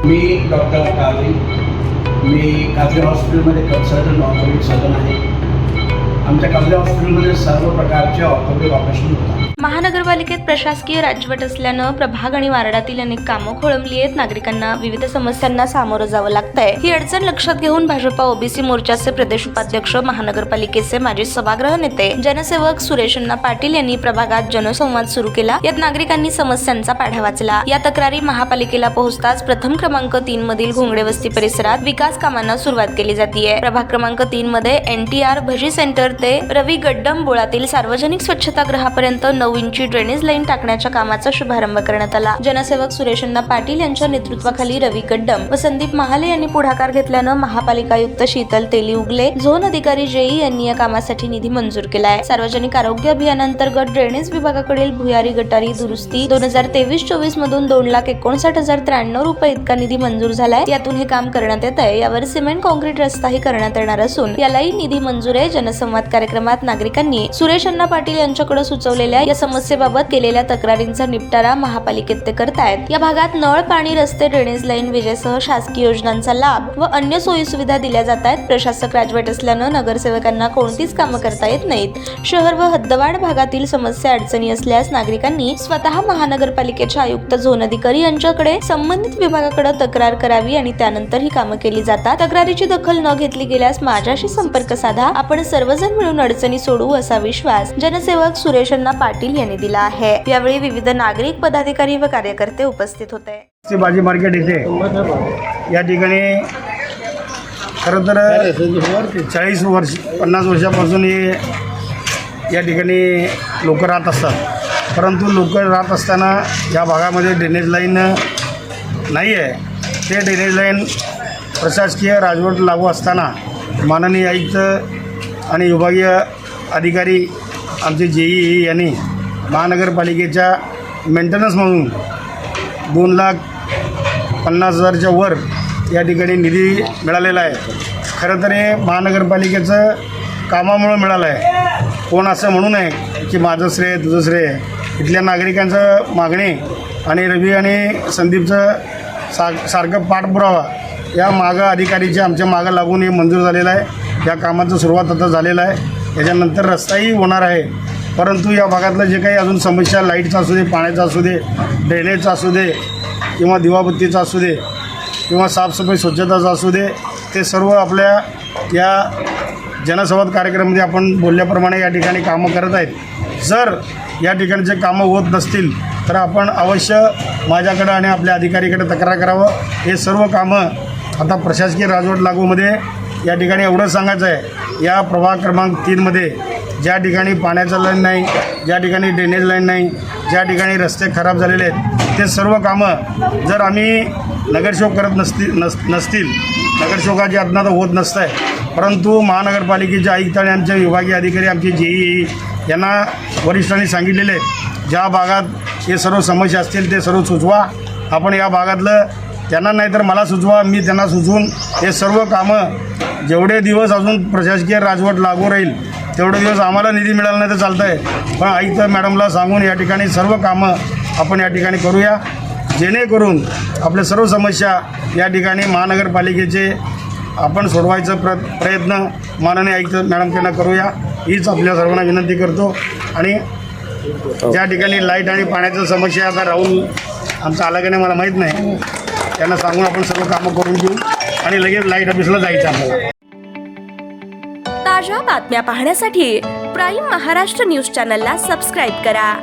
मी doctor काजरी, मी काजरी हॉस्पिटलमध्ये consultant orthopaedic surgeon आहे. आमच्या काजरी हॉस्पिटलमध्ये सर्व प्रकारचे ऑर्थोपेडिक ऑपरेशन होतात. महानगरपालिकेत प्रशासकीय राजवट असल्यानं प्रभाग आणि वार्डातील अनेक कामं खोळंबली आहेत. नागरिकांना विविध समस्यांना सामोरं जावं लागतंय. ही अडचण लक्षात घेऊन भाजपा ओबीसी मोर्चाचे प्रदेश उपाध्यक्ष, महानगरपालिकेचे माजी सभागृह नेते, जनसेवक सुरेश अण्णा पाटील यांनी प्रभागात जनसंवाद सुरू केला. यात नागरिकांनी समस्यांचा पाढा वाचला. या तक्रारी महापालिकेला पोहोचताच प्रथम क्रमांक 3 मधील घोंगडे वस्ती परिसरात विकास कामांना सुरुवात केली जातीये. प्रभाग क्रमांक 3 मध्ये NTR भजी सेंटर ते रवी गड्डम बोळातील सार्वजनिक स्वच्छतागृहापर्यंत 9 इंची ड्रेनेज लाईन टाकण्याच्या कामाचा शुभारंभ करण्यात आला. जनसेवक सुरेश अण्णा पाटील यांच्या नेतृत्वाखाली रवी गड्डम व संदीप महाले यांनी पुढाकार घेतल्यानं महापालिका आयुक्त शीतल तेली उगले, झोन अधिकारी JE यांनी या कामासाठी निधी मंजूर केलाय. सार्वजनिक आरोग्य अभियानांतर्गत ड्रेनेज विभागाकडील भुयारी गटारी दुरुस्ती 2023-24 मधून 2,59,093 रुपये इतका निधी मंजूर झालाय. यातून हे काम करण्यात येत आहे. यावर सिमेंट कॉन्क्रीट रस्ताही करण्यात येणार असून यालाही निधी मंजूर आहे. जनसंवाद कार्यक्रमात नागरिकांनी सुरेश अण्णा पाटील यांच्याकडे सुचवलेल्या या समस्येबाबत केलेल्या तक्रारींचा निपटारा महापालिकेत ते करतायत. या भागात नळ, पाणी, रस्ते, ड्रेनेज लाईन, विजेसह शासकीय योजनांचा लाभ व अन्य सोयी सुविधा दिल्या जात आहेत. प्रशासक राजवट असल्यानं नगरसेवकांना कोणतीच कामं करता येत नाहीत. शहर व हद्दवाढ भागातील समस्या अडचणी असल्यास नागरिकांनी स्वतः महानगरपालिकेच्या आयुक्त, झोन अधिकारी यांच्याकडे संबंधित विभागाकडे तक्रार करावी आणि त्यानंतर ही कामं केली जातात. तक्रारीची दखल न घेतली गेल्यास माझ्याशी संपर्क साधा. आपण सर्वजण मिळून अडचणी सोडवू असा विश्वास जनसेवक सुरेश अण्णा पाटील यांनी दिला आहे. यावेळी विविध नागरिक, पदाधिकारी व कार्यकर्ते उपस्थित होते. भाजी मार्केट इथे या ठिकाणी खरं तर 50 वर्षापासून हे या ठिकाणी लोक राहत असतात. परंतु लोक राहत असताना या भागामध्ये ड्रेनेज लाईन नाही आहे. ते ड्रेनेज लाईन प्रशासकीय राजवट लागू असताना माननीय आयुक्त आणि विभागीय अधिकारी आमचे JE यांनी महानगरपालिकेच्या मेंटेनन्समधून 2,50,000च्या वर या ठिकाणी निधी मिळालेला आहे. खरं तर हे महानगरपालिकेचं कामामुळं मिळालं आहे. कोण असं म्हणू नये की माझं श्रेय, तुझं श्रेय. इथल्या नागरिकांचं मागणी आणि रवी आणि संदीपचं सारखं पाठपुरावा या मागं अधिकारीच्या आमच्या मागं लागून हे मंजूर झालेलं आहे. या कामाचं सुरुवात आता झालेलं आहे. याच्यानंतर रस्ताही होणार आहे. परंतु या भागातलं जे काही अजून समस्या, लाईटचा असू दे, पाण्याचा असू दे, ड्रेनेजचा असू दे किंवा दिवाबत्तीचा असू दे किंवा साफसफाई स्वच्छताचा असू दे, ते सर्व आपल्या या जनसंवाद कार्यक्रमामध्ये आपण बोलल्याप्रमाणे या ठिकाणी कामं करत आहेत. जर या ठिकाणचे कामं होत नसतील तर आपण अवश्य माझ्याकडं आणि आपल्या अधिकारीकडे तक्रार करावं. हे सर्व कामं आता प्रशासकीय राजवट लागूमध्ये या ठिकाणी एवढं सांगायचं आहे, या प्रभाग क्रमांक 3मध्ये ज्या ठिकाणी पाण्याचं लाईन नाही, ज्या ठिकाणी ड्रेनेज लाईन नाही, ज्या ठिकाणी रस्ते खराब झालेले आहेत, ते सर्व कामं जर आम्ही नगरसेवक करत नसतील नगरसेवकाची अज्ञात होत नसतं आहे. परंतु महानगरपालिकेचे आयुक्त आणि आमचे विभागीय अधिकारी, आमचे JE यांना वरिष्ठांनी सांगितलेले आहेत, ज्या भागात हे सर्व समस्या असतील ते सर्व सुचवा. आपण या भागातलं त्यांना नाही तर मला सुचवा, मी त्यांना सुचवून हे सर्व कामं जेवढे दिवस अजून प्रशासकीय राजवट लागू राहील तेवढे दिवस आम्हाला निधी मिळाला नाही तर चालतं आहे. पण आयुक्त मॅडमला सांगून या ठिकाणी सर्व कामं आपण या ठिकाणी करूया, जेणेकरून आपल्या सर्व समस्या या ठिकाणी महानगरपालिकेचे आपण सोडवायचा प्रयत्न माननीय आयुक्त मॅडमकडनं करूया, हीच आपल्या सर्वांना विनंती करतो. आणि ज्या ठिकाणी लाईट आणि पाण्याचं समस्या आता राहुल आमचा आला की नाही मला माहीत नाही, त्यांना सांगून आपण सर्व कामं करून घेऊ आणि लगेच लाईट ऑफिसला जायचं आपल्याला. ताज्या बातम्या पाहण्यासाठी प्राईम महाराष्ट्र न्यूज चॅनलला सबस्क्राईब करा.